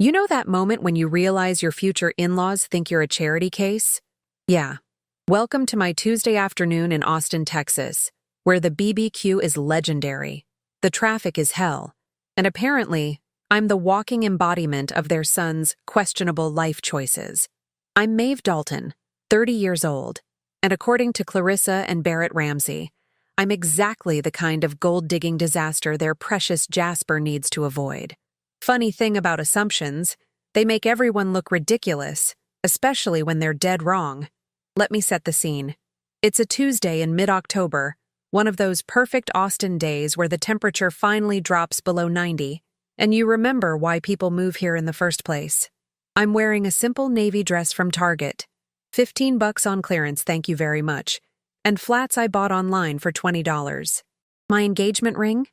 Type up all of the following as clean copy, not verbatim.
You know that moment when you realize your future in-laws think you're a charity case? Yeah. Welcome to my Tuesday afternoon in Austin, Texas, where the BBQ is legendary. The traffic is hell. And apparently, I'm the walking embodiment of their son's questionable life choices. I'm Maeve Dalton, 30 years old, and according to Clarissa and Barrett Ramsey, I'm exactly the kind of gold-digging disaster their precious Jasper needs to avoid. Funny thing about assumptions, they make everyone look ridiculous, especially when they're dead wrong. Let me set the scene. It's a Tuesday in mid-October, one of those perfect Austin days where the temperature finally drops below 90, and you remember why people move here in the first place. I'm wearing a simple navy dress from Target. $15 on clearance, thank you very much, and flats I bought online for $20. My engagement ring?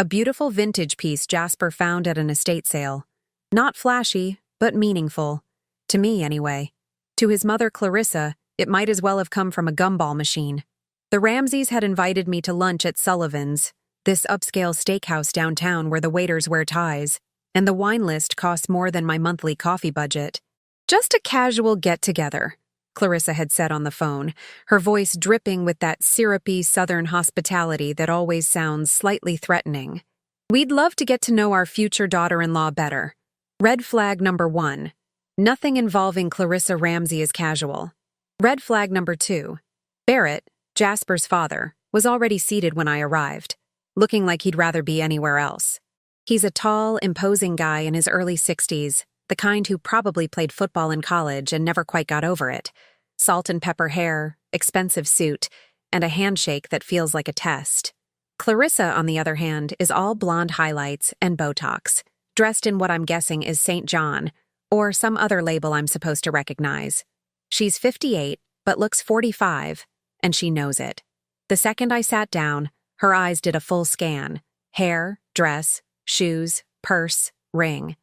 A beautiful vintage piece Jasper found at an estate sale. Not flashy, but meaningful. To me, anyway. To his mother, Clarissa, it might as well have come from a gumball machine. The Ramseys had invited me to lunch at Sullivan's, this upscale steakhouse downtown where the waiters wear ties, and the wine list costs more than my monthly coffee budget. Just a casual get-together, Clarissa had said on the phone, her voice dripping with that syrupy southern hospitality that always sounds slightly threatening. We'd love to get to know our future daughter-in-law better. Red flag number 1. Nothing involving Clarissa Ramsey is casual. Red flag number 2. Barrett, Jasper's father, was already seated when I arrived, looking like he'd rather be anywhere else. He's a tall, imposing guy in his early 60s, the kind who probably played football in college and never quite got over it. Salt and pepper hair, expensive suit, and a handshake that feels like a test. Clarissa, on the other hand, is all blonde highlights and Botox, dressed in what I'm guessing is St. John, or some other label I'm supposed to recognize. She's 58, but looks 45, and she knows it. The second I sat down, her eyes did a full scan. Hair, dress, shoes, purse, ring.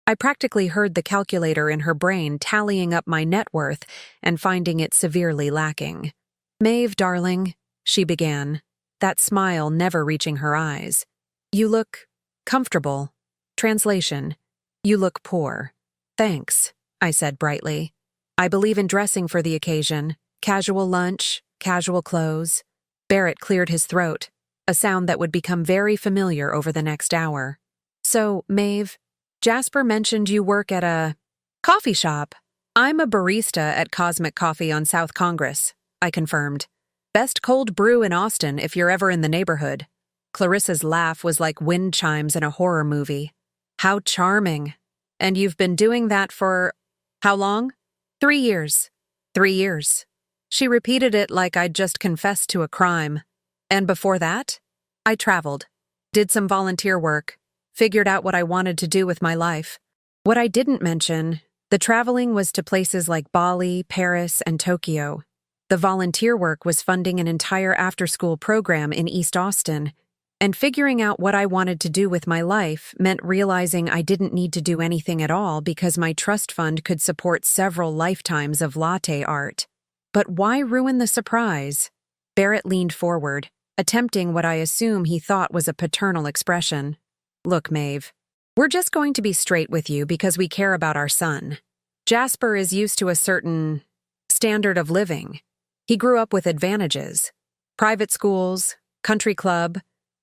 I practically heard the calculator in her brain tallying up my net worth and finding it severely lacking. "Maeve, darling," she began, that smile never reaching her eyes. "You look comfortable." Translation: "You look poor." "Thanks," I said brightly. "I believe in dressing for the occasion. Casual lunch, casual clothes." Barrett cleared his throat, a sound that would become very familiar over the next hour. "So, Maeve, Jasper mentioned you work at a coffee shop." "I'm a barista at Cosmic Coffee on South Congress," I confirmed. "Best cold brew in Austin if you're ever in the neighborhood." Clarissa's laugh was like wind chimes in a horror movie. "How charming. And you've been doing that for how long?" 3 years. 3 years. She repeated it like I'd just confessed to a crime. "And before that?" "I traveled, did some volunteer work, figured out what I wanted to do with my life." What I didn't mention, the traveling was to places like Bali, Paris, and Tokyo. The volunteer work was funding an entire after-school program in East Austin, and figuring out what I wanted to do with my life meant realizing I didn't need to do anything at all because my trust fund could support several lifetimes of latte art. But why ruin the surprise? Barrett leaned forward, attempting what I assume he thought was a paternal expression. "Look, Maeve, we're just going to be straight with you because we care about our son. Jasper is used to a certain standard of living. He grew up with advantages. Private schools, country club,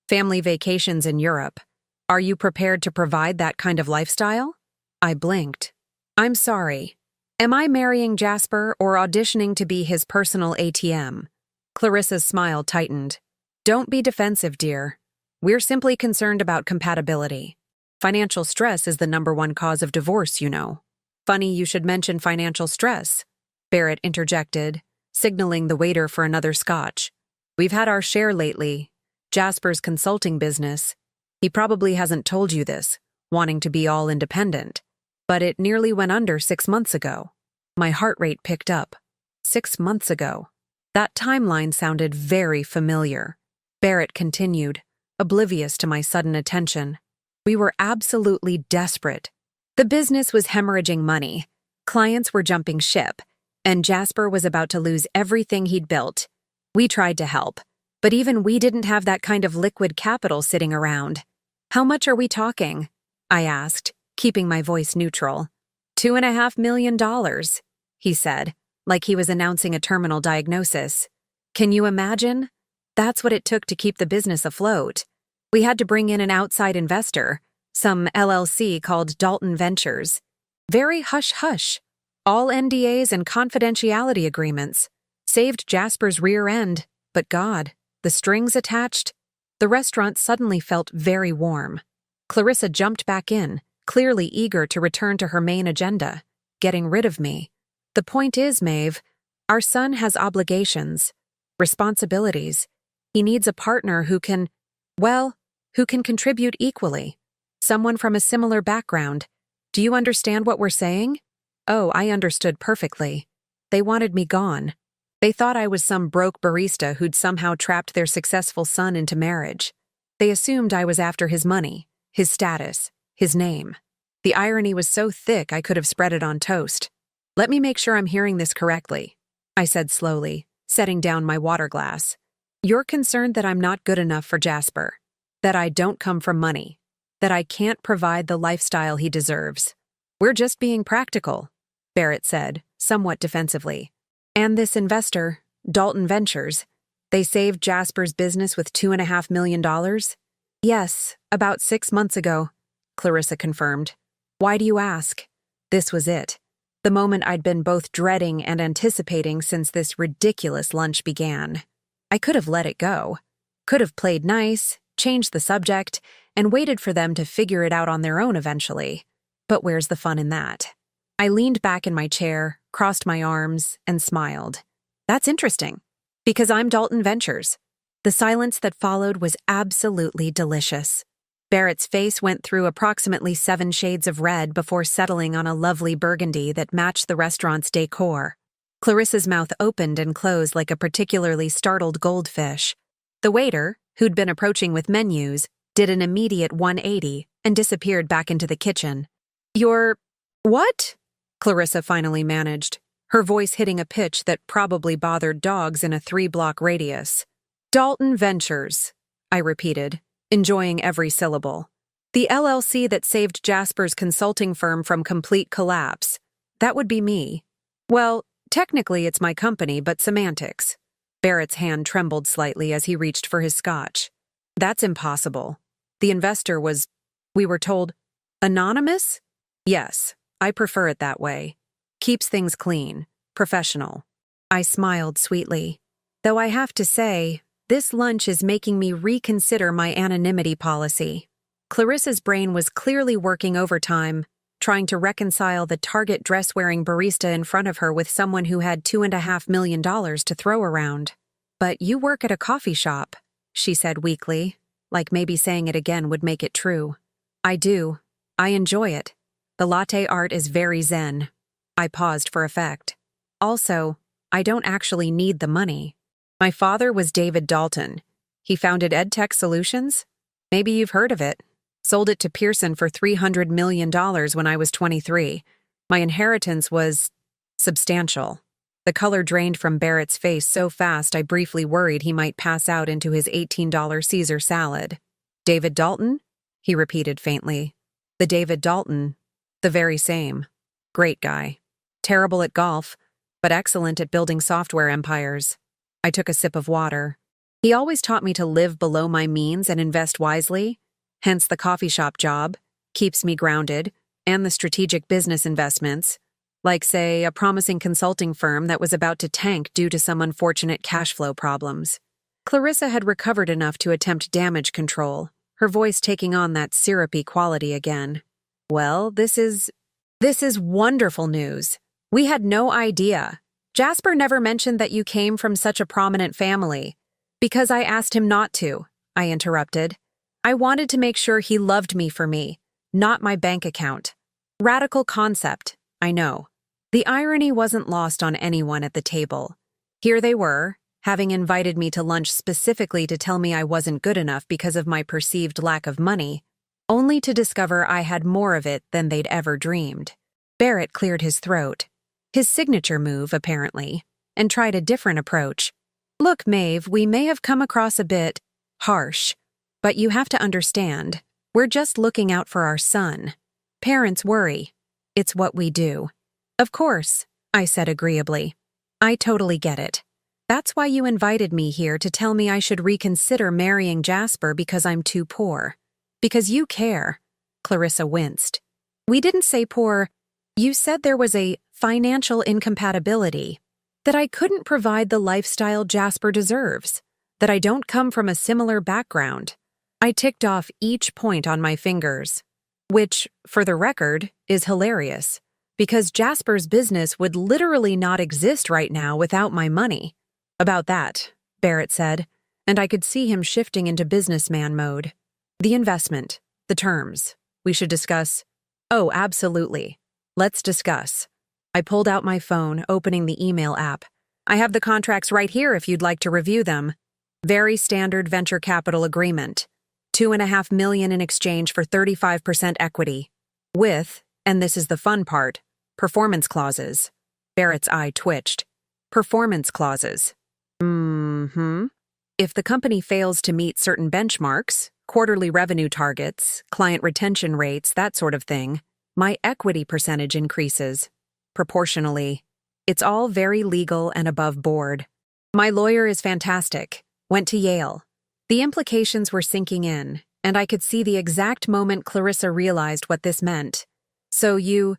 family vacations in Europe. Are you prepared to provide that kind of lifestyle?" I blinked. "I'm sorry. Am I marrying Jasper or auditioning to be his personal ATM?" Clarissa's smile tightened. "Don't be defensive, dear. We're simply concerned about compatibility. Financial stress is the #1 cause of divorce, you know." "Funny you should mention financial stress," Barrett interjected, signaling the waiter for another scotch. "We've had our share lately. Jasper's consulting business. He probably hasn't told you this, wanting to be all independent. But it nearly went under 6 months ago." My heart rate picked up. 6 months ago. That timeline sounded very familiar. Barrett continued, oblivious to my sudden attention. "We were absolutely desperate. The business was hemorrhaging money. Clients were jumping ship, and Jasper was about to lose everything he'd built. We tried to help, but even we didn't have that kind of liquid capital sitting around." "How much are we talking?" I asked, keeping my voice neutral. $2.5 million, he said, like he was announcing a terminal diagnosis. Can you imagine? That's what it took to keep the business afloat. We had to bring in an outside investor, some LLC called Dalton Ventures. Very hush-hush. All NDAs and confidentiality agreements. Saved Jasper's rear end, but God, the strings attached. The restaurant suddenly felt very warm. Clarissa jumped back in, clearly eager to return to her main agenda, getting rid of me. The point is, Maeve, our son has obligations, responsibilities. He needs a partner who can contribute equally. Someone from a similar background. Do you understand what we're saying? Oh, I understood perfectly. They wanted me gone. They thought I was some broke barista who'd somehow trapped their successful son into marriage. They assumed I was after his money, his status, his name. The irony was so thick I could have spread it on toast. Let me make sure I'm hearing this correctly, I said slowly, setting down my water glass. You're concerned that I'm not good enough for Jasper, that I don't come from money, that I can't provide the lifestyle he deserves. We're just being practical, Barrett said, somewhat defensively. And this investor, Dalton Ventures, they saved Jasper's business with $2.5 million? Yes, about 6 months ago, Clarissa confirmed. Why do you ask? This was it. The moment I'd been both dreading and anticipating since this ridiculous lunch began. I could have let it go. Could have played nice, changed the subject, and waited for them to figure it out on their own eventually. But where's the fun in that? I leaned back in my chair, crossed my arms, and smiled. That's interesting, because I'm Dalton Ventures. The silence that followed was absolutely delicious. Barrett's face went through approximately 7 shades of red before settling on a lovely burgundy that matched the restaurant's decor. Clarissa's mouth opened and closed like a particularly startled goldfish. The waiter, who'd been approaching with menus, did an immediate 180 and disappeared back into the kitchen. You're... what? Clarissa finally managed, her voice hitting a pitch that probably bothered dogs in a 3-block radius. Dalton Ventures, I repeated, enjoying every syllable. The LLC that saved Jasper's consulting firm from complete collapse. That would be me. Well, technically it's my company, but semantics. Barrett's hand trembled slightly as he reached for his scotch. That's impossible. The investor was, we were told, anonymous? Yes, I prefer it that way. Keeps things clean, professional. I smiled sweetly. Though I have to say, this lunch is making me reconsider my anonymity policy. Clarissa's brain was clearly working overtime, trying to reconcile the Target dress-wearing barista in front of her with someone who had $2.5 million to throw around. But you work at a coffee shop, she said weakly, like maybe saying it again would make it true. I do. I enjoy it. The latte art is very zen. I paused for effect. Also, I don't actually need the money. My father was David Dalton. He founded EdTech Solutions. Maybe you've heard of it. Sold it to Pearson for $300 million when I was 23. My inheritance was substantial. The color drained from Barrett's face so fast I briefly worried he might pass out into his $18 Caesar salad. David Dalton? He repeated faintly. The David Dalton. The very same. Great guy. Terrible at golf, but excellent at building software empires. I took a sip of water. He always taught me to live below my means and invest wisely, hence the coffee shop job, keeps me grounded, and the strategic business investments, like, say, a promising consulting firm that was about to tank due to some unfortunate cash flow problems. Clarissa had recovered enough to attempt damage control, her voice taking on that syrupy quality again. Well, this is wonderful news. We had no idea. Jasper never mentioned that you came from such a prominent family. Because I asked him not to, I interrupted. I wanted to make sure he loved me for me, not my bank account. Radical concept, I know. The irony wasn't lost on anyone at the table. Here they were, having invited me to lunch specifically to tell me I wasn't good enough because of my perceived lack of money, only to discover I had more of it than they'd ever dreamed. Barrett cleared his throat. His signature move, apparently, and tried a different approach. Look, Maeve, we may have come across a bit harsh, but you have to understand, we're just looking out for our son. Parents worry. It's what we do. Of course, I said agreeably. I totally get it. That's why you invited me here to tell me I should reconsider marrying Jasper because I'm too poor. Because you care. Clarissa winced. We didn't say poor. You said there was a financial incompatibility. That I couldn't provide the lifestyle Jasper deserves. That I don't come from a similar background. I ticked off each point on my fingers. Which, for the record, is hilarious. Because Jasper's business would literally not exist right now without my money. About that, Barrett said, and I could see him shifting into businessman mode. The investment, the terms. We should discuss. Oh, absolutely. Let's discuss. I pulled out my phone, opening the email app. I have the contracts right here if you'd like to review them. Very standard venture capital agreement. $2.5 million in exchange for 35% equity. With, and this is the fun part, performance clauses. Barrett's eye twitched. Performance clauses. If the company fails to meet certain benchmarks, quarterly revenue targets, client retention rates, that sort of thing, my equity percentage increases. Proportionally. It's all very legal and above board. My lawyer is fantastic. Went to Yale. The implications were sinking in, and I could see the exact moment Clarissa realized what this meant. So you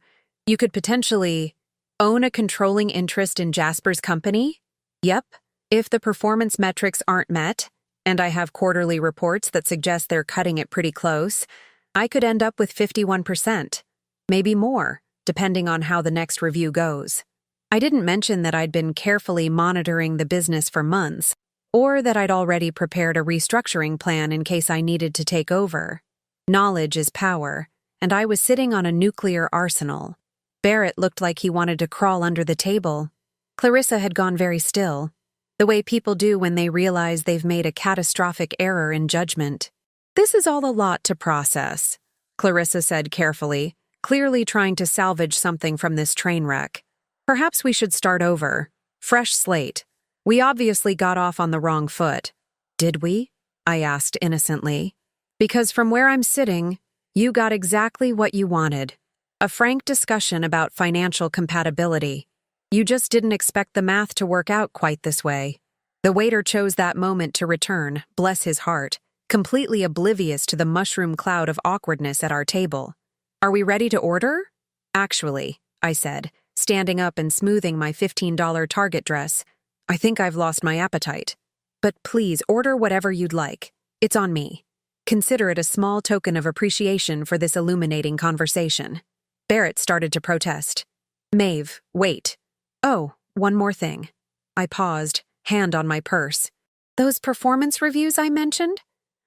could potentially own a controlling interest in Jasper's company? Yep. If the performance metrics aren't met, and I have quarterly reports that suggest they're cutting it pretty close, I could end up with 51%. Maybe more, depending on how the next review goes. I didn't mention that I'd been carefully monitoring the business for months, or that I'd already prepared a restructuring plan in case I needed to take over. Knowledge is power, and I was sitting on a nuclear arsenal. Barrett looked like he wanted to crawl under the table. Clarissa had gone very still, the way people do when they realize they've made a catastrophic error in judgment. This is all a lot to process, Clarissa said carefully, clearly trying to salvage something from this train wreck. Perhaps we should start over. Fresh slate. We obviously got off on the wrong foot. Did we? I asked innocently. Because from where I'm sitting, you got exactly what you wanted. A frank discussion about financial compatibility. You just didn't expect the math to work out quite this way. The waiter chose that moment to return, bless his heart, completely oblivious to the mushroom cloud of awkwardness at our table. Are we ready to order? Actually, I said, standing up and smoothing my $15 Target dress. I think I've lost my appetite. But please order whatever you'd like. It's on me. Consider it a small token of appreciation for this illuminating conversation. Barrett started to protest. Maeve, wait. Oh, one more thing. I paused, hand on my purse. Those performance reviews I mentioned?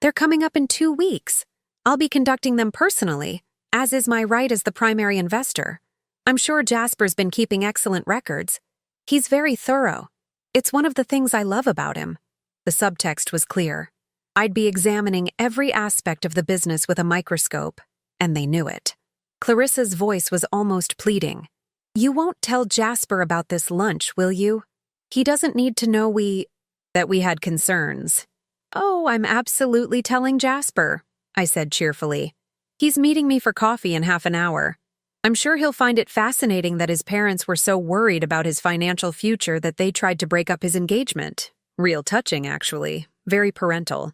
They're coming up in 2 weeks. I'll be conducting them personally, as is my right as the primary investor. I'm sure Jasper's been keeping excellent records. He's very thorough. It's one of the things I love about him. The subtext was clear. I'd be examining every aspect of the business with a microscope, and they knew it. Clarissa's voice was almost pleading. You won't tell Jasper about this lunch, will you? He doesn't need to know that we had concerns. Oh, I'm absolutely telling Jasper, I said cheerfully. He's meeting me for coffee in half an hour. I'm sure he'll find it fascinating that his parents were so worried about his financial future that they tried to break up his engagement. Real touching, actually. Very parental.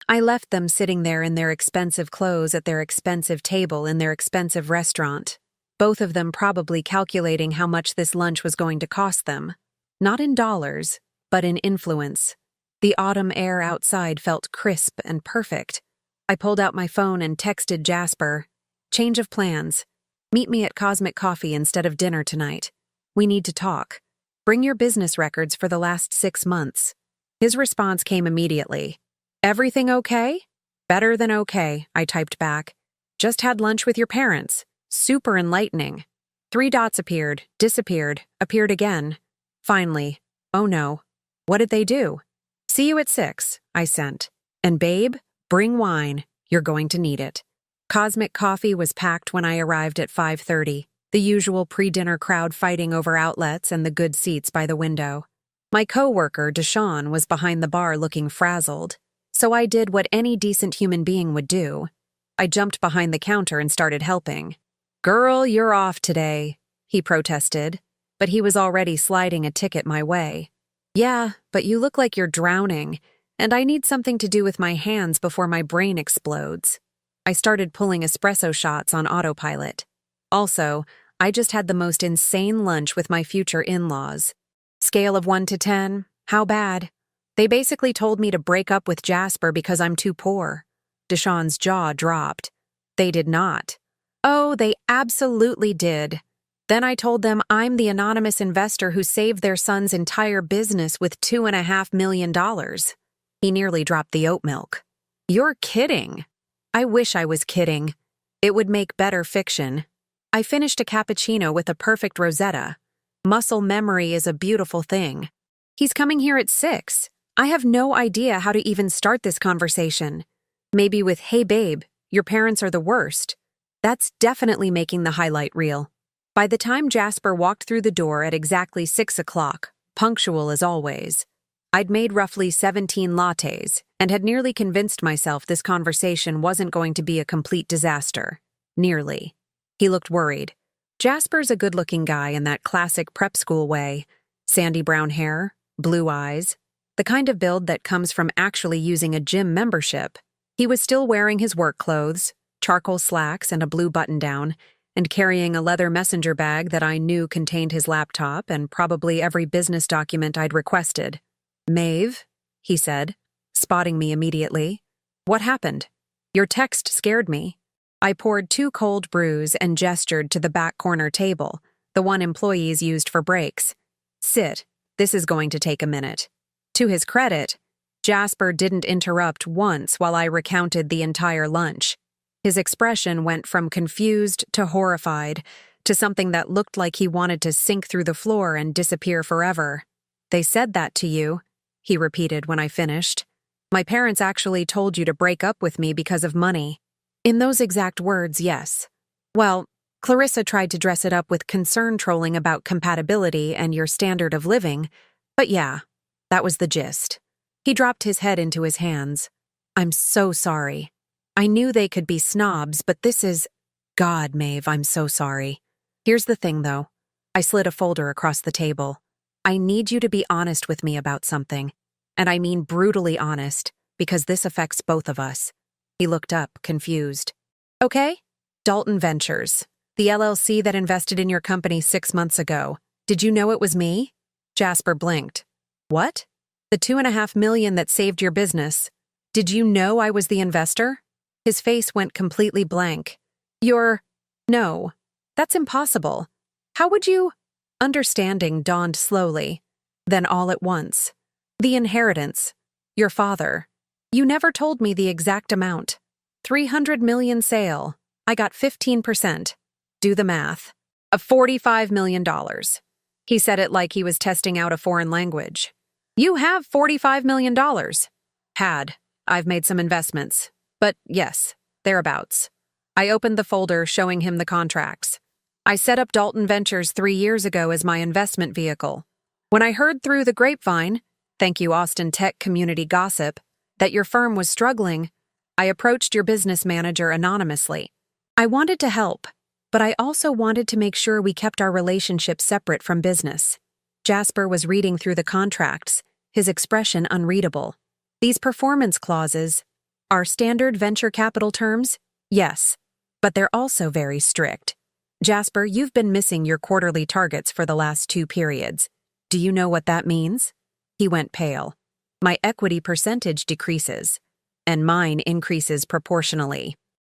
I left them sitting there in their expensive clothes at their expensive table in their expensive restaurant. Both of them probably calculating how much this lunch was going to cost them. Not in dollars, but in influence. The autumn air outside felt crisp and perfect. I pulled out my phone and texted Jasper. Change of plans. Meet me at Cosmic Coffee instead of dinner tonight. We need to talk. Bring your business records for the last 6 months. His response came immediately. Everything okay? Better than okay, I typed back. Just had lunch with your parents. Super enlightening. 3 dots appeared, disappeared, appeared again. Finally, oh no. What did they do? See you at 6, I sent. And babe, bring wine. You're going to need it. Cosmic Coffee was packed when I arrived at 5:30, the usual pre-dinner crowd fighting over outlets and the good seats by the window. My co-worker, Deshawn, was behind the bar looking frazzled, so I did what any decent human being would do. I jumped behind the counter and started helping. "Girl, you're off today," he protested, but he was already sliding a ticket my way. "Yeah, but you look like you're drowning, and I need something to do with my hands before my brain explodes." I started pulling espresso shots on autopilot. Also, I just had the most insane lunch with my future in-laws. Scale of 1 to 10, how bad? They basically told me to break up with Jasper because I'm too poor. Deshawn's jaw dropped. They did not. Oh, they absolutely did. Then I told them I'm the anonymous investor who saved their son's entire business with $2.5 million. He nearly dropped the oat milk. "You're kidding." I wish I was kidding. It would make better fiction. I finished a cappuccino with a perfect rosetta. Muscle memory is a beautiful thing. "He's coming here at 6. I have no idea how to even start this conversation. Maybe with, 'Hey babe, your parents are the worst.' That's definitely making the highlight reel." By the time Jasper walked through the door at exactly 6 o'clock, punctual as always, I'd made roughly 17 lattes and had nearly convinced myself this conversation wasn't going to be a complete disaster. Nearly. He looked worried. Jasper's a good-looking guy in that classic prep school way. Sandy brown hair, blue eyes, the kind of build that comes from actually using a gym membership. He was still wearing his work clothes, charcoal slacks and a blue button-down, and carrying a leather messenger bag that I knew contained his laptop and probably every business document I'd requested. "Maeve," he said, spotting me immediately. "What happened? Your text scared me." I poured 2 cold brews and gestured to the back corner table, the one employees used for breaks. "Sit. This is going to take a minute." To his credit, Jasper didn't interrupt once while I recounted the entire lunch. His expression went from confused to horrified, to something that looked like he wanted to sink through the floor and disappear forever. "They said that to you," he repeated when I finished. "My parents actually told you to break up with me because of money." In those exact words, yes. Well, Clarissa tried to dress it up with concern trolling about compatibility and your standard of living, but yeah, that was the gist. He dropped his head into his hands. "I'm so sorry. I knew they could be snobs, but this is... God, Maeve, I'm so sorry. Here's the thing, though." I slid a folder across the table. "I need you to be honest with me about something. And I mean brutally honest, because this affects both of us." He looked up, confused. "Okay. Dalton Ventures, the LLC that invested in your company 6 months ago. Did you know it was me?" Jasper blinked. "What? The $2.5 million that saved your business. Did you know I was the investor?" His face went completely blank. No, that's impossible. How would you?" Understanding dawned slowly, then all at once. "The inheritance. Your father. You never told me the exact amount. 300 million sale. I got 15%. Do the math. Of $45 million. He said it like he was testing out a foreign language. "You have $45 million. Had. I've made some investments. But yes, thereabouts." I opened the folder showing him the contracts. "I set up Dalton Ventures 3 years ago as my investment vehicle. When I heard through the grapevine, thank you Austin Tech community gossip, that your firm was struggling, I approached your business manager anonymously. I wanted to help, but I also wanted to make sure we kept our relationship separate from business." Jasper was reading through the contracts, his expression unreadable. "These performance clauses are standard venture capital terms? Yes, but they're also very strict. Jasper, you've been missing your quarterly targets for the last 2 periods. Do you know what that means?" He went pale. "My equity percentage decreases, and mine increases proportionally.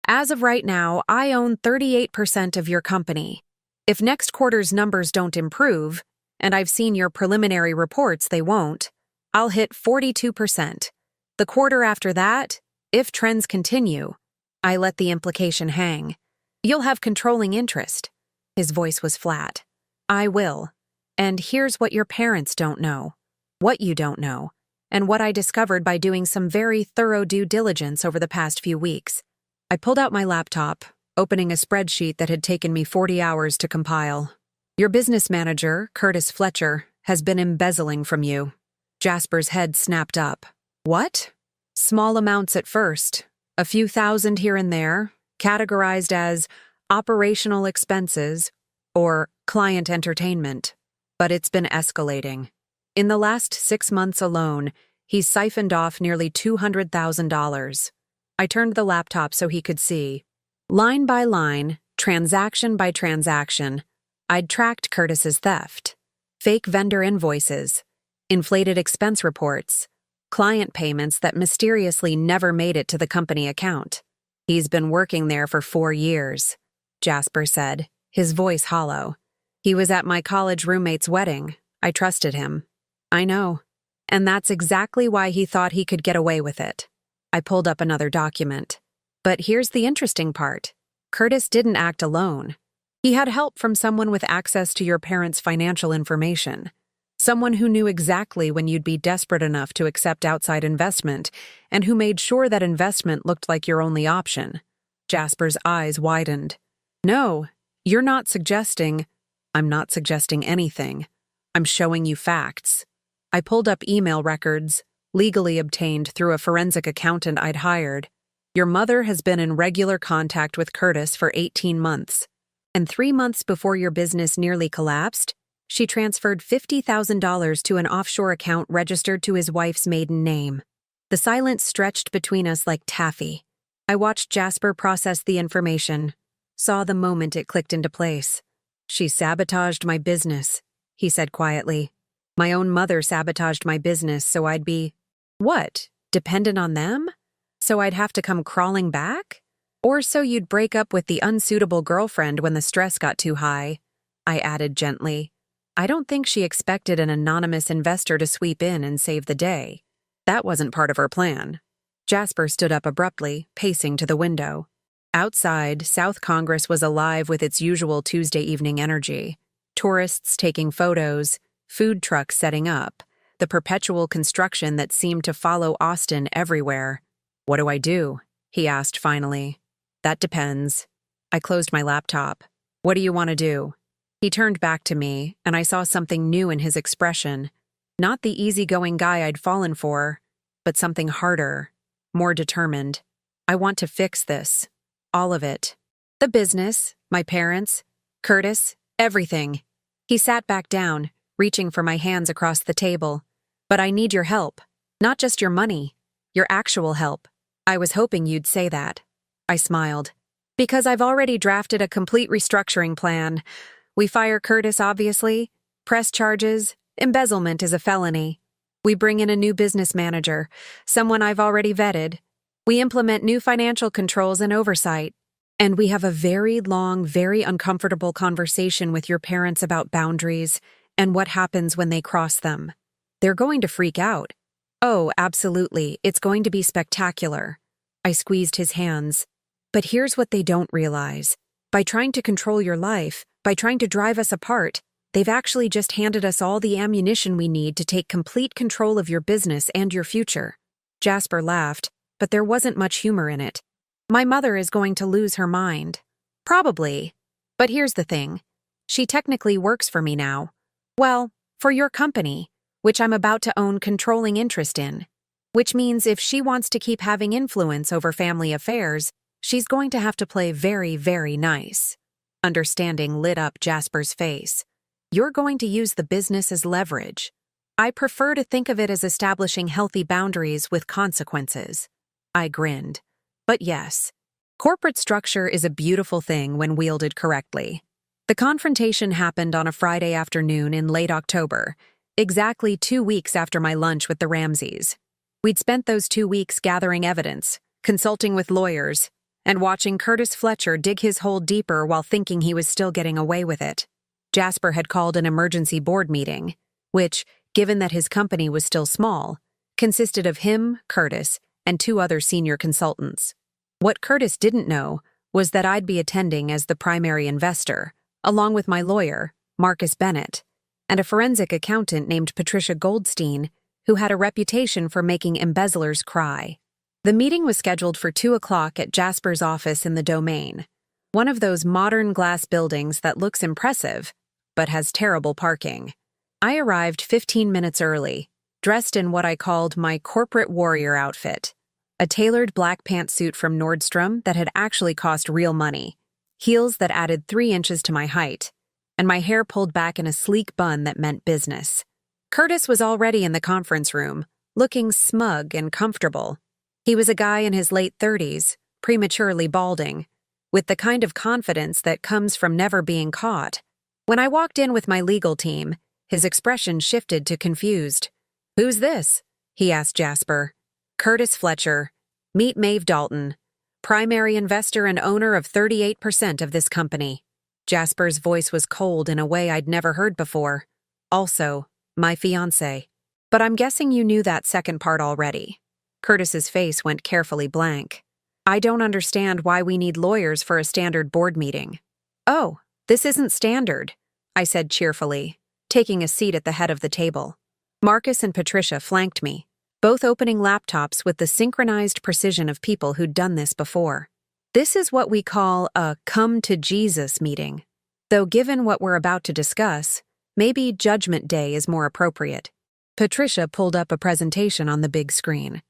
As of right now, I own 38% of your company. If next quarter's numbers don't improve, and I've seen your preliminary reports they won't, I'll hit 42%. The quarter after that, if trends continue," I let the implication hang, "you'll have controlling interest." His voice was flat. "I will. And here's what your parents don't know, what you don't know, and what I discovered by doing some very thorough due diligence over the past few weeks." I pulled out my laptop, opening a spreadsheet that had taken me 40 hours to compile. "Your business manager, Curtis Fletcher, has been embezzling from you." Jasper's head snapped up. "What?" "Small amounts at first, A few thousand here and there, categorized as operational expenses or client entertainment. But it's been escalating. In the last 6 months alone, he's siphoned off nearly $200,000. I turned the laptop so he could see. Line by line, transaction by transaction, I'd tracked Curtis's theft. Fake vendor invoices, inflated expense reports, client payments that mysteriously never made it to the company account. He's been working there for 4 years, Jasper said, his voice hollow. He was at my college roommate's wedding. I trusted him. I know. And that's exactly why he thought he could get away with it. I pulled up another document. But here's the interesting part. Curtis didn't act alone. He had help from someone with access to your parents' financial information. Someone who knew exactly when you'd be desperate enough to accept outside investment, and who made sure that investment looked like your only option. Jasper's eyes widened. No, you're not suggesting. I'm not suggesting anything. I'm showing you facts. I pulled up email records, legally obtained through a forensic accountant I'd hired. Your mother has been in regular contact with Curtis for 18 months. And 3 months before your business nearly collapsed, she transferred $50,000 to an offshore account registered to his wife's maiden name. The silence stretched between us like taffy. I watched Jasper process the information, saw the moment it clicked into place. She sabotaged my business, he said quietly. My own mother sabotaged my business so I'd be, what, dependent on them? So I'd have to come crawling back? Or so you'd break up with the unsuitable girlfriend when the stress got too high, I added gently. I don't think she expected an anonymous investor to sweep in and save the day. That wasn't part of her plan. Jasper stood up abruptly, pacing to the window. Outside, South Congress was alive with its usual Tuesday evening energy. Tourists taking photos, food trucks setting up, the perpetual construction that seemed to follow Austin everywhere. What do I do? He asked finally. That depends. I closed my laptop. What do you want to do? He turned back to me, and I saw something new in his expression. Not the easygoing guy I'd fallen for, but something harder, more determined. I want to fix this. All of it. The business, my parents, Curtis, everything. He sat back down, reaching for my hands across the table. But I need your help. Not just your money. Your actual help. I was hoping you'd say that. I smiled. Because I've already drafted a complete restructuring plan. We fire Curtis, obviously. Press charges. Embezzlement is a felony. We bring in a new business manager, someone I've already vetted. We implement new financial controls and oversight. And we have a very long, very uncomfortable conversation with your parents about boundaries and what happens when they cross them. They're going to freak out. Oh, absolutely. It's going to be spectacular. I squeezed his hands. But here's what they don't realize. By trying to control your life, by trying to drive us apart, they've actually just handed us all the ammunition we need to take complete control of your business and your future. Jasper laughed, but there wasn't much humor in it. My mother is going to lose her mind. Probably. But here's the thing. She technically works for me now. Well, for your company, which I'm about to own controlling interest in. Which means if she wants to keep having influence over family affairs, she's going to have to play very, very nice. Understanding lit up Jasper's face. You're going to use the business as leverage. I prefer to think of it as establishing healthy boundaries with consequences. I grinned. But yes, corporate structure is a beautiful thing when wielded correctly. The confrontation happened on a Friday afternoon in late October, exactly 2 weeks after my lunch with the Ramseys. We'd spent those 2 weeks gathering evidence, consulting with lawyers, and watching Curtis Fletcher dig his hole deeper while thinking he was still getting away with it. Jasper had called an emergency board meeting, which, given that his company was still small, consisted of him, Curtis, and 2 other senior consultants. What Curtis didn't know was that I'd be attending as the primary investor, along with my lawyer, Marcus Bennett, and a forensic accountant named Patricia Goldstein, who had a reputation for making embezzlers cry. The meeting was scheduled for 2 o'clock at Jasper's office in the Domain, one of those modern glass buildings that looks impressive, but has terrible parking. I arrived 15 minutes early, dressed in what I called my corporate warrior outfit. A tailored black pantsuit from Nordstrom that had actually cost real money, heels that added 3 inches to my height, and my hair pulled back in a sleek bun that meant business. Curtis was already in the conference room, looking smug and comfortable. He was a guy in his late 30s, prematurely balding, with the kind of confidence that comes from never being caught. When I walked in with my legal team, his expression shifted to confused. "Who's this?" he asked Jasper. "Curtis Fletcher. Meet Maeve Dalton, primary investor and owner of 38% of this company." Jasper's voice was cold in a way I'd never heard before. "Also, my fiancé. But I'm guessing you knew that second part already." Curtis's face went carefully blank. "I don't understand why we need lawyers for a standard board meeting." "Oh, this isn't standard," I said cheerfully, taking a seat at the head of the table. Marcus and Patricia flanked me, both opening laptops with the synchronized precision of people who'd done this before. "This is what we call a come to Jesus meeting. Though given what we're about to discuss, maybe Judgment Day is more appropriate." Patricia pulled up a presentation on the big screen.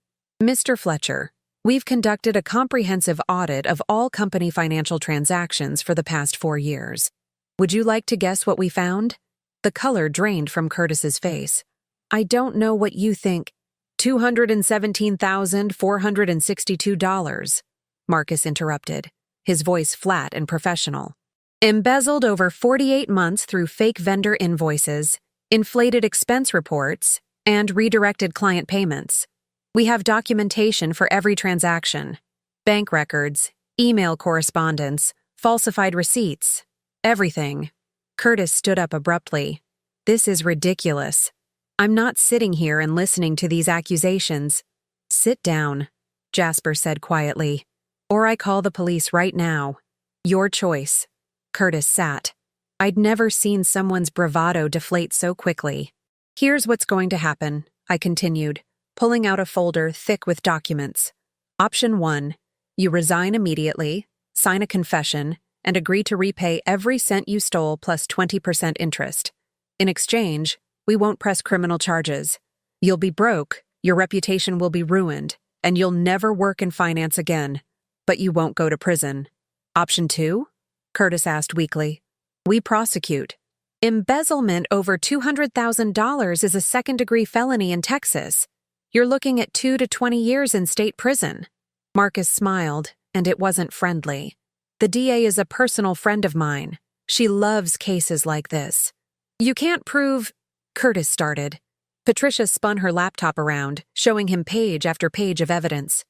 "Mr. Fletcher, we've conducted a comprehensive audit of all company financial transactions for the past 4 years. Would you like to guess what we found?" The color drained from Curtis's face. "I don't know what you think." $217,462, Marcus interrupted, his voice flat and professional. "Embezzled over 48 months through fake vendor invoices, inflated expense reports, and redirected client payments. We have documentation for every transaction. Bank records, email correspondence, falsified receipts. Everything." Curtis stood up abruptly. "This is ridiculous. I'm not sitting here and listening to these accusations." "Sit down," Jasper said quietly. "Or I call the police right now. Your choice." Curtis sat. I'd never seen someone's bravado deflate so quickly. "Here's what's going to happen," I continued, pulling out a folder thick with documents. "Option 1, you resign immediately, sign a confession, and agree to repay every cent you stole plus 20% interest. In exchange, we won't press criminal charges. You'll be broke, your reputation will be ruined, and you'll never work in finance again. But you won't go to prison." "Option 2? Curtis asked weakly. "We prosecute. Embezzlement over $200,000 is a second-degree felony in Texas. You're looking at 2 to 20 years in state prison." Marcus smiled, and it wasn't friendly. "The DA is a personal friend of mine. She loves cases like this." "You can't prove—" Curtis started. Patricia spun her laptop around, showing him page after page of evidence.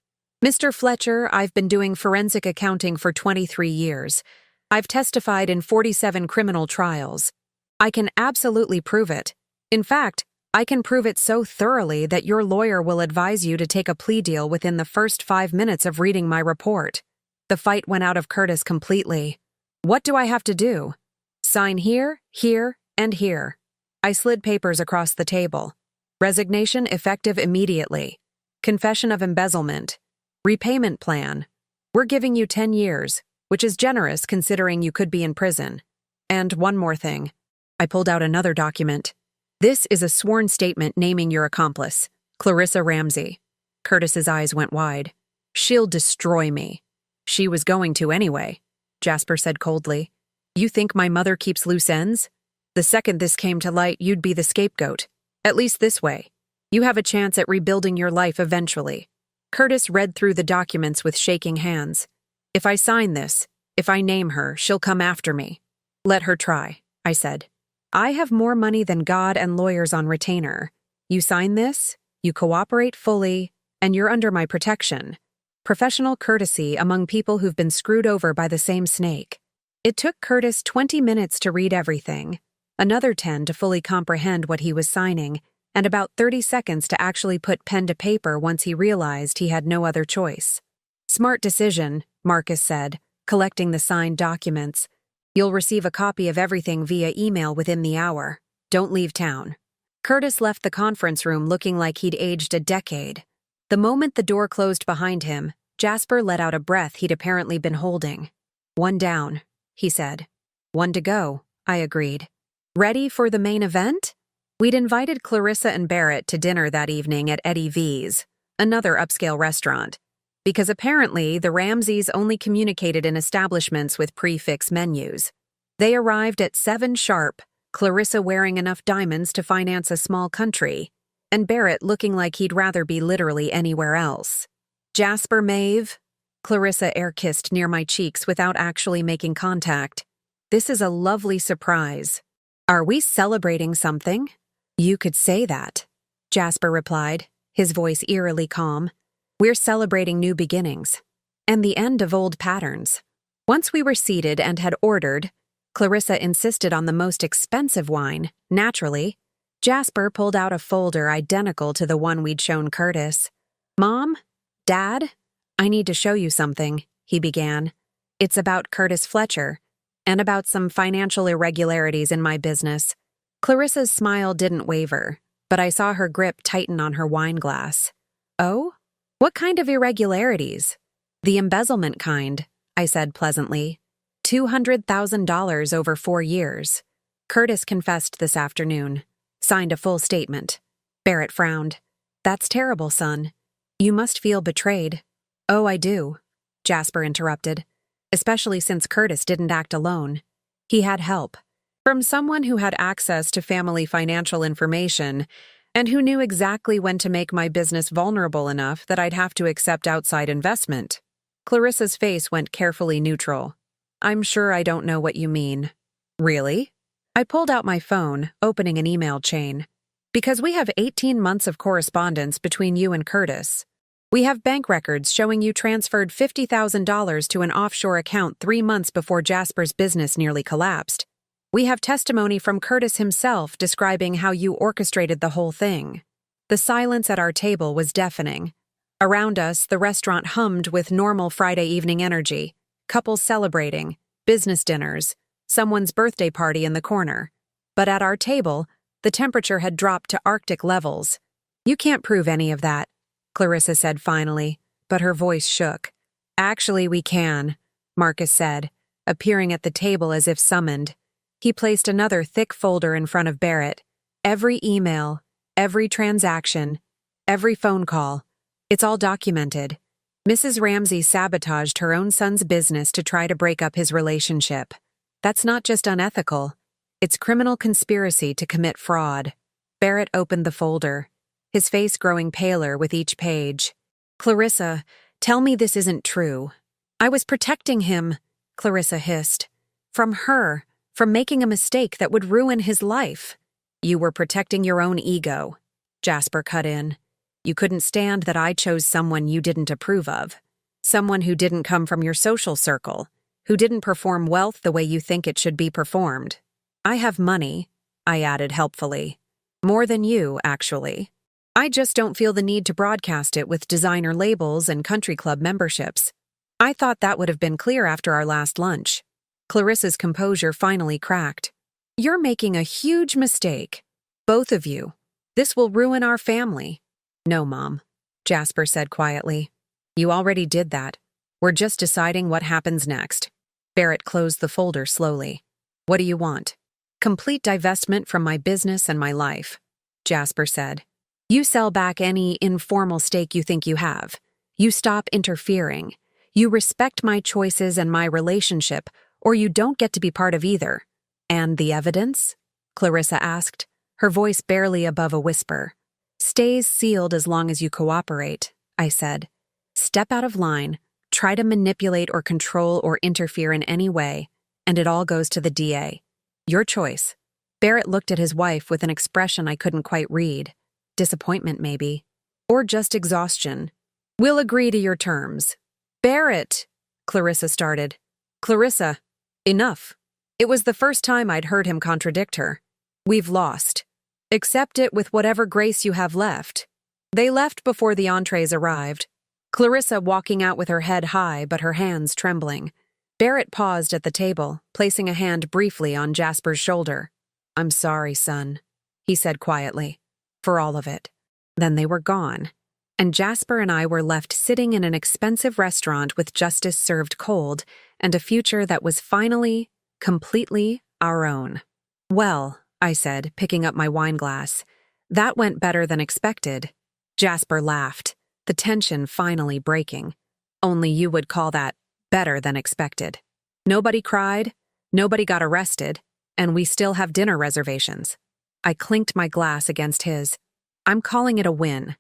"Mr. Fletcher, I've been doing forensic accounting for 23 years. I've testified in 47 criminal trials. I can absolutely prove it. In fact, I can prove it so thoroughly that your lawyer will advise you to take a plea deal within the first 5 minutes of reading my report." The fight went out of Curtis completely. "What do I have to do?" "Sign here, here, and here." I slid papers across the table. "Resignation effective immediately. Confession of embezzlement. Repayment plan. We're giving you 10 years, which is generous considering you could be in prison. And one more thing." I pulled out another document. "This is a sworn statement naming your accomplice, Clarissa Ramsey." Curtis's eyes went wide. "She'll destroy me." "She was going to anyway," Jasper said coldly. "You think my mother keeps loose ends? The second this came to light, you'd be the scapegoat. At least this way. You have a chance at rebuilding your life eventually." Curtis read through the documents with shaking hands. "If I sign this, if I name her, she'll come after me." "Let her try," I said. "I have more money than God and lawyers on retainer. You sign this, you cooperate fully, and you're under my protection. Professional courtesy among people who've been screwed over by the same snake." It took Curtis 20 minutes to read everything, another 10 to fully comprehend what he was signing, and about 30 seconds to actually put pen to paper once he realized he had no other choice. "Smart decision," Marcus said, collecting the signed documents. "You'll receive a copy of everything via email within the hour. Don't leave town." Curtis left the conference room looking like he'd aged a decade. The moment the door closed behind him, Jasper let out a breath he'd apparently been holding. "One down," he said. "One to go," I agreed. "Ready for the main event?" We'd invited Clarissa and Barrett to dinner that evening at Eddie V's, another upscale restaurant. because apparently the Ramseys only communicated in establishments with prefix menus. They arrived at 7 sharp, Clarissa wearing enough diamonds to finance a small country, and Barrett looking like he'd rather be literally anywhere else. Jasper Maeve? Clarissa air-kissed near my cheeks without actually making contact. This is a lovely surprise. Are we celebrating something? You could say that, Jasper replied, his voice eerily calm. We're celebrating new beginnings, and the end of old patterns. Once we were seated and had ordered, Clarissa insisted on the most expensive wine. Naturally, Jasper pulled out a folder identical to the one we'd shown Curtis. Mom? Dad? I need to show you something, he began. It's about Curtis Fletcher, and about some financial irregularities in my business. Clarissa's smile didn't waver, but I saw her grip tighten on her wine glass. Oh? What kind of irregularities? The embezzlement kind, I said pleasantly. $200,000 over 4 years. Curtis confessed this afternoon. Signed a full statement. Barrett frowned. That's terrible, son. You must feel betrayed. Oh, I do, Jasper interrupted. Especially since Curtis didn't act alone. He had help. From someone who had access to family financial information and who knew exactly when to make my business vulnerable enough that I'd have to accept outside investment. Clarissa's face went carefully neutral. I'm sure I don't know what you mean. Really? I pulled out my phone, opening an email chain. Because we have 18 months of correspondence between you and Curtis. We have bank records showing you transferred $50,000 to an offshore account 3 months before Jasper's business nearly collapsed. We have testimony from Curtis himself describing how you orchestrated the whole thing. The silence at our table was deafening. Around us, the restaurant hummed with normal Friday evening energy. Couples celebrating, business dinners, someone's birthday party in the corner. But at our table, the temperature had dropped to Arctic levels. You can't prove any of that, Clarissa said finally, but her voice shook. Actually, we can, Marcus said, appearing at the table as if summoned. He placed another thick folder in front of Barrett. Every email, every transaction, every phone call. It's all documented. Mrs. Ramsey sabotaged her own son's business to try to break up his relationship. That's not just unethical. It's criminal conspiracy to commit fraud. Barrett opened the folder, his face growing paler with each page. Clarissa, tell me this isn't true. I was protecting him, Clarissa hissed. From her, from making a mistake that would ruin his life. You were protecting your own ego, Jasper cut in. You couldn't stand that I chose someone you didn't approve of. Someone who didn't come from your social circle, who didn't perform wealth the way you think it should be performed. I have money, I added helpfully. More than you, actually. I just don't feel the need to broadcast it with designer labels and country club memberships. I thought that would have been clear after our last lunch. Clarissa's composure finally cracked. You're making a huge mistake. Both of you. This will ruin our family. No, Mom, Jasper said quietly. You already did that. We're just deciding what happens next. Barrett closed the folder slowly. What do you want? Complete divestment from my business and my life, Jasper said. You sell back any informal stake you think you have. You stop interfering. You respect my choices and my relationship, or you don't get to be part of either. And the evidence? Clarissa asked, her voice barely above a whisper. Stays sealed as long as you cooperate, I said. Step out of line, try to manipulate or control or interfere in any way, and it all goes to the DA. Your choice. Barrett looked at his wife with an expression I couldn't quite read. Disappointment, maybe. Or just exhaustion. We'll agree to your terms. Barrett, Clarissa started. Clarissa, enough. It was the first time I'd heard him contradict her. We've lost. Accept it with whatever grace you have left. They left before the entrees arrived. Clarissa walking out with her head high but her hands trembling. Barrett paused at the table, placing a hand briefly on Jasper's shoulder. I'm sorry, son, he said quietly, for all of it. Then they were gone, and Jasper and I were left sitting in an expensive restaurant with justice served cold and a future that was finally, completely our own. Well, I said, picking up my wine glass, that went better than expected. Jasper laughed, the tension finally breaking. Only you would call that better than expected. Nobody cried, nobody got arrested, and we still have dinner reservations. I clinked my glass against his. I'm calling it a win.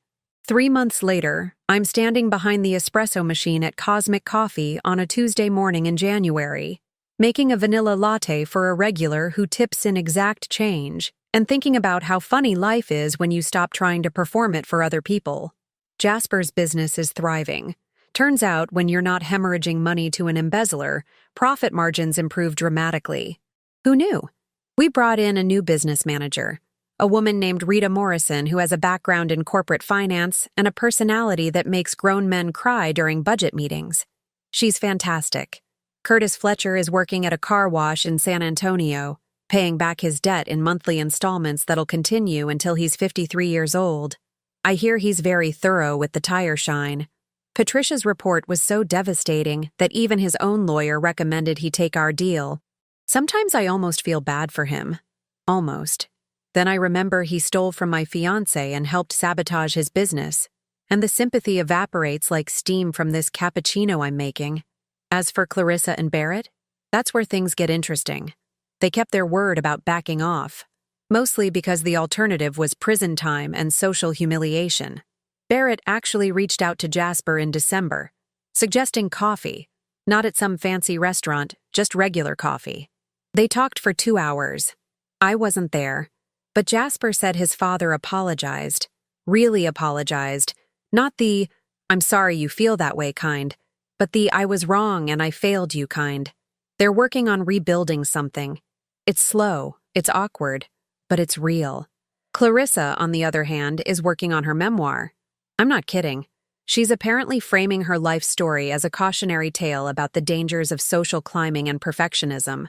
3 months later, I'm standing behind the espresso machine at Cosmic Coffee on a Tuesday morning in January, making a vanilla latte for a regular who tips in exact change, and thinking about how funny life is when you stop trying to perform it for other people. Jasper's business is thriving. Turns out, when you're not hemorrhaging money to an embezzler, profit margins improve dramatically. Who knew? We brought in a new business manager, a woman named Rita Morrison who has a background in corporate finance and a personality that makes grown men cry during budget meetings. She's fantastic. Curtis Fletcher is working at a car wash in San Antonio, paying back his debt in monthly installments that'll continue until he's 53 years old. I hear he's very thorough with the tire shine. Patricia's report was so devastating that even his own lawyer recommended he take our deal. Sometimes I almost feel bad for him. Almost. Then I remember he stole from my fiancé and helped sabotage his business, and the sympathy evaporates like steam from this cappuccino I'm making. As for Clarissa and Barrett, that's where things get interesting. They kept their word about backing off, mostly because the alternative was prison time and social humiliation. Barrett actually reached out to Jasper in December, suggesting coffee, not at some fancy restaurant, just regular coffee. They talked for 2 hours. I wasn't there, but Jasper said his father apologized, really apologized, not the "I'm sorry you feel that way" kind, but the "I was wrong and I failed you" kind. They're working on rebuilding something. It's slow, it's awkward, but it's real. Clarissa, on the other hand, is working on her memoir. I'm not kidding. She's apparently framing her life story as a cautionary tale about the dangers of social climbing and perfectionism.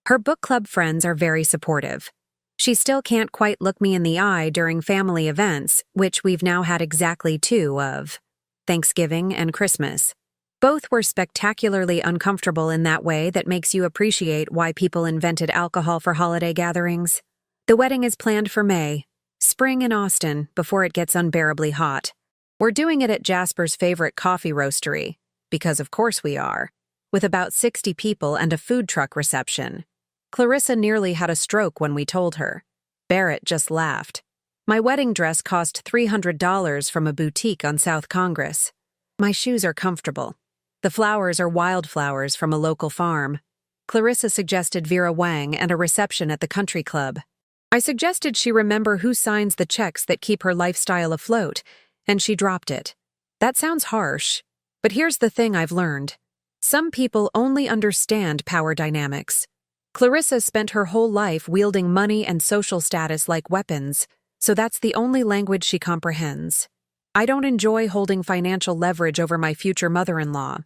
Her book club friends are very supportive. She still can't quite look me in the eye during family events, which we've now had exactly 2 of: Thanksgiving and Christmas. Both were spectacularly uncomfortable in that way that makes you appreciate why people invented alcohol for holiday gatherings. The wedding is planned for May, spring in Austin, before it gets unbearably hot. We're doing it at Jasper's favorite coffee roastery, because of course we are, with about 60 people and a food truck reception. Clarissa nearly had a stroke when we told her. Barrett just laughed. My wedding dress cost $300 from a boutique on South Congress. My shoes are comfortable. The flowers are wildflowers from a local farm. Clarissa suggested Vera Wang and a reception at the country club. I suggested she remember who signs the checks that keep her lifestyle afloat, and she dropped it. That sounds harsh, but here's the thing I've learned. Some people only understand power dynamics. Clarissa spent her whole life wielding money and social status like weapons, so that's the only language she comprehends. I don't enjoy holding financial leverage over my future mother-in-law,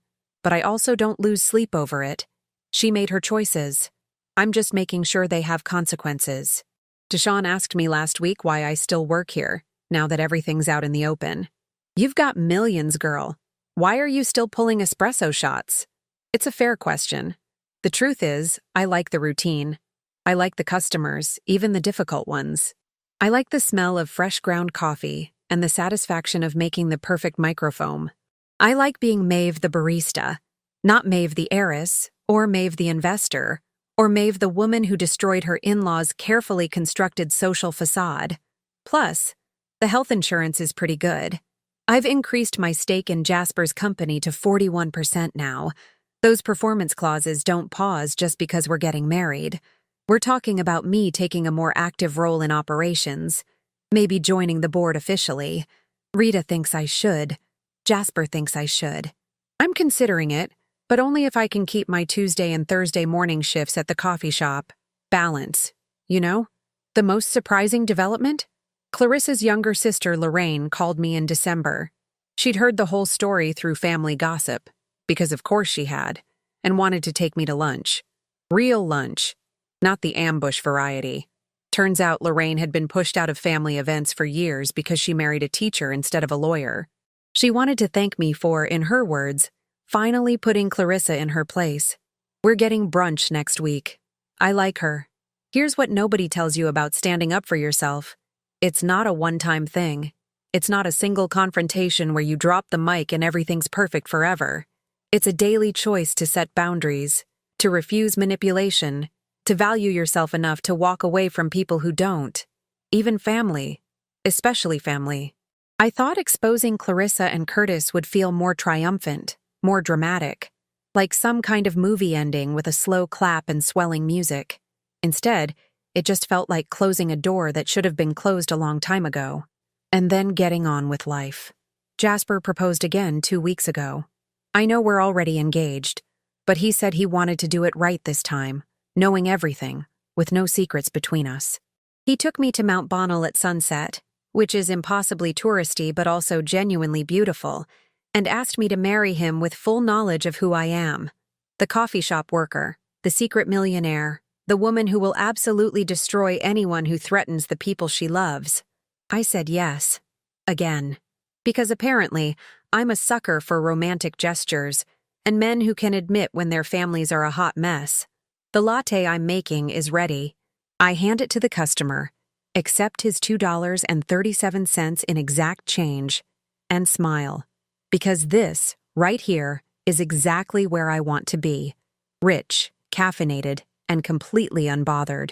but I also don't lose sleep over it. She made her choices. I'm just making sure they have consequences. Deshaun asked me last week why I still work here, now that everything's out in the open. You've got millions, girl. Why are you still pulling espresso shots? It's a fair question. The truth is, I like the routine. I like the customers, even the difficult ones. I like the smell of fresh ground coffee and the satisfaction of making the perfect microfoam. I like being Maeve the barista, not Maeve the heiress, or Maeve the investor, or Maeve the woman who destroyed her in-laws' carefully constructed social facade. Plus, the health insurance is pretty good. I've increased my stake in Jasper's company to 41% now. Those performance clauses don't pause just because we're getting married. We're talking about me taking a more active role in operations, maybe joining the board officially. Rita thinks I should. Jasper thinks I should. I'm considering it, but only if I can keep my Tuesday and Thursday morning shifts at the coffee shop. Balance. You know? The most surprising development? Clarissa's younger sister, Lorraine, called me in December. She'd heard the whole story through family gossip, because of course she had, and wanted to take me to lunch. Real lunch, not the ambush variety. Turns out Lorraine had been pushed out of family events for years because she married a teacher instead of a lawyer. She wanted to thank me for, in her words, finally putting Clarissa in her place. We're getting brunch next week. I like her. Here's what nobody tells you about standing up for yourself. It's not a one-time thing. It's not a single confrontation where you drop the mic and everything's perfect forever. It's a daily choice to set boundaries, to refuse manipulation, to value yourself enough to walk away from people who don't. Even family. Especially family. I thought exposing Clarissa and Curtis would feel more triumphant, more dramatic, like some kind of movie ending with a slow clap and swelling music. Instead, it just felt like closing a door that should have been closed a long time ago. And then getting on with life. Jasper proposed again 2 weeks ago. I know we're already engaged, but he said he wanted to do it right this time, knowing everything, with no secrets between us. He took me to Mount Bonnell at sunset, which is impossibly touristy but also genuinely beautiful, and asked me to marry him with full knowledge of who I am. The coffee shop worker, the secret millionaire, the woman who will absolutely destroy anyone who threatens the people she loves. I said yes. Again. Because apparently, I'm a sucker for romantic gestures, and men who can admit when their families are a hot mess. The latte I'm making is ready. I hand it to the customer, accept his $2.37 in exact change, and smile. Because this, right here, is exactly where I want to be. Rich, caffeinated, and completely unbothered.